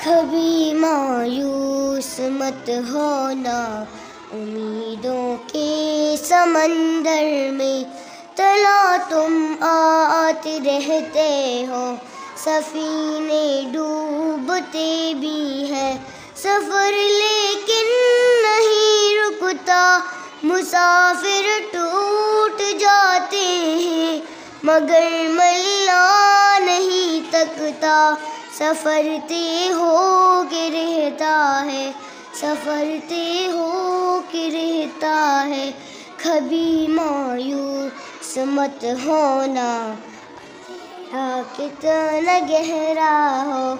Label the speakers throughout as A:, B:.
A: کبھی مایوس مت ہونا، امیدوں کے سمندر میں تلا تم آتے رہتے ہو، سفینے ڈوبتے بھی ہیں، سفر لیکن نہیں رکتا، مسافر ٹوٹ جاتے ہیں مگر ملا نہیں تکتا، سفر طے ہو کے رہتا ہے، سفر طے ہو کے رہتا ہے، کبھی مایوس مت ہونا، کتنا گہرا ہو،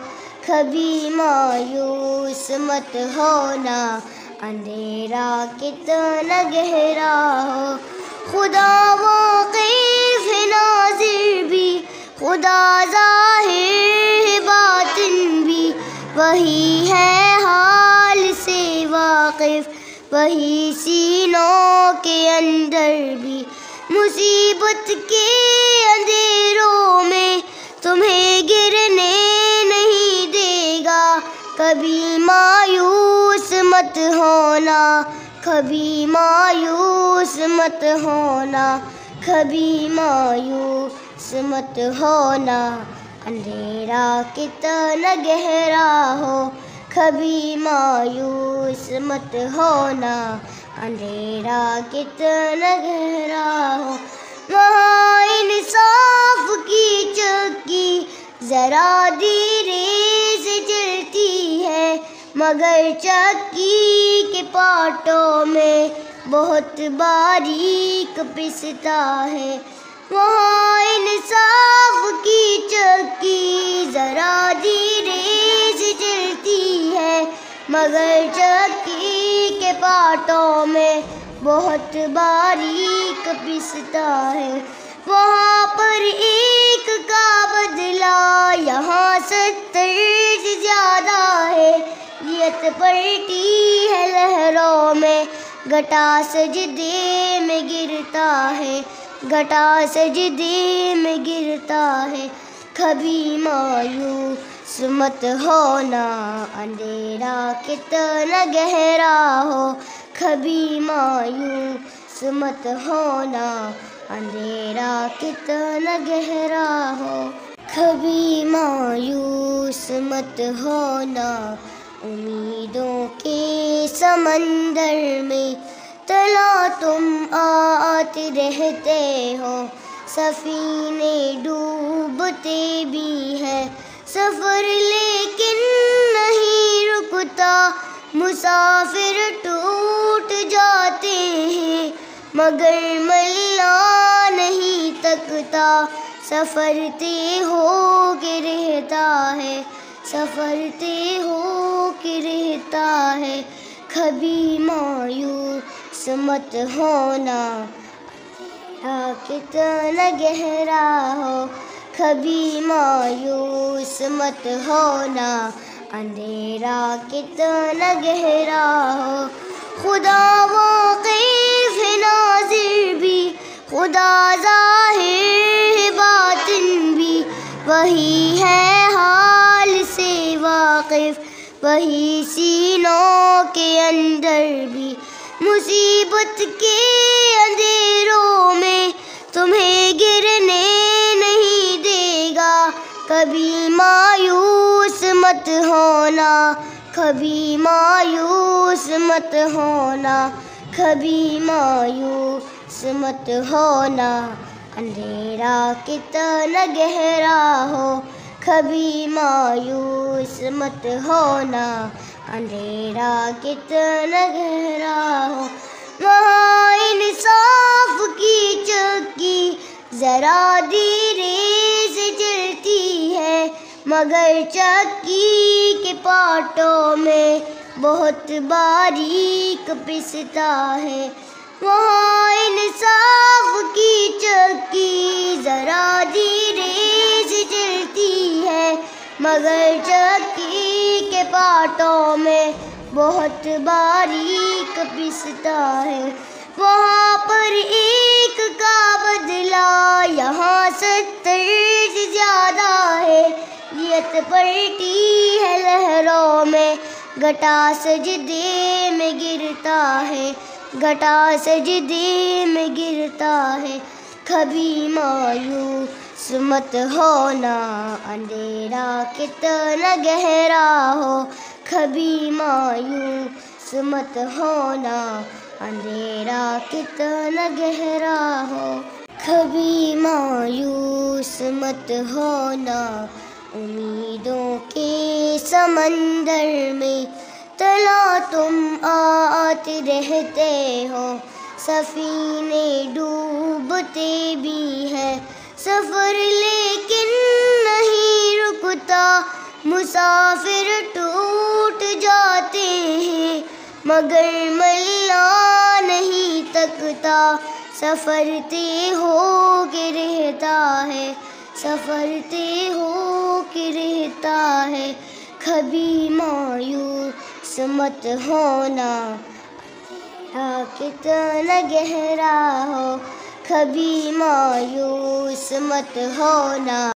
A: کبھی مایوس مت ہونا، اندھیرا کتنا گہرا ہو، خدا واقف ہے ناظر بھی، خدا ظاہر ہے باطن بھی، وہی ہے حال سے واقف، وہی سینوں کے اندر بھی، مصیبت کے اندھیروں میں تمہیں گرنے نہیں دے گا، کبھی مایوس مت ہونا، کبھی مایوس مت ہونا، کبھی مایوس مت ہونا، اندھیرا کتنا گہرا ہو، کبھی مایوس مت ہونا، اندھیرا کتنا گہرا ہو، وہاں انصاف کی چکی ذرا دھیرے سے چلتی ہے، مگر چکی کے پارٹوں میں بہت باریک پستا ہے، وہاں انصاف کی چکی ذرا دھیرے سے چلتی ہے، مگر چکی کے پارٹوں میں بہت باریک پستا ہے، وہاں پر ایک کا بدلہ یہاں 70 سے زیادہ ہے، نیت پلٹی ہے لہروں میں، گھٹا سجدے میں گرتا ہے، گھٹا سجدے میں گرتا ہے، کبھی مایوس مت ہونا، اندھیرا کتنا گہرا ہو، کبھی مایوس مت ہونا، اندھیرا کتنا گہرا ہو، کبھی مایوس مت ہونا، امیدوں کے سمندر میں تلا تم آتے رہتے ہو، سفینے ڈوبتے بھی ہیں، سفر لیکن نہیں رکتا، مسافر ٹوٹ جاتے ہیں مگر ملا نہیں تکتا، سفر طے ہو کے رہتا ہے، سفر طے ہو کے رہتا ہے، کبھی مایوس مت ہونا، کتنا گہرا ہو، کبھی مایوس مت ہونا، اندھیرا کتنا گہرا ہو، خدا واقف ہے ناظر بھی، خدا ظاہر ہے باطن بھی، وہی ہے حال سے واقف، وہی سینوں کے اندر بھی، مصیبت کے اندھیروں میں تمہیں گرنے نہیں دے گا، کبھی مایوس مت ہونا، کبھی مایوس مت ہونا، کبھی مایوس مت ہونا، اندھیرا کتنا گہرا ہو، کبھی مایوس مت ہونا، اندھیرا کتنا گہرا ہو، وہاں انصاف کی چکی ذرا دھیرے سے چلتی ہے، مگر چکی کے پارٹوں میں بہت باریک پستا ہے، وہاں انصاف کی چکی ذرا دھیرے سے چلتی ہے، مگر چکی کے پارٹوں میں بہت باریک پستا ہے، وہاں پر ایک کا بدلہ یہاں 70 سے زیادہ ہے، نیت پلٹی ہے لہروں گھٹا سجدے میں گرتا ہے، گھٹا سجدے میں گرتا ہے، کبھی مایوس مت ہونا، اندھیرا کتنا گہرا ہو، کبھی مایوس مت ہونا، اندھیرا کتنا گہرا ہو، کبھی مایوس مت ہونا، امیدوں کے سمندر میں تلا تم آتے رہتے ہو، سفینے ڈوبتے بھی ہیں، سفر لیکن نہیں رکتا، مسافر ٹوٹ جاتے ہیں مگر ملا نہیں تکتا، سفر طے ہو کے رہتا ہے، سفر طے ہو کے رہتا ہے، کبھی مایوس مت ہونا، کتنا گہرا ہو، کبھی مایوس مت ہونا۔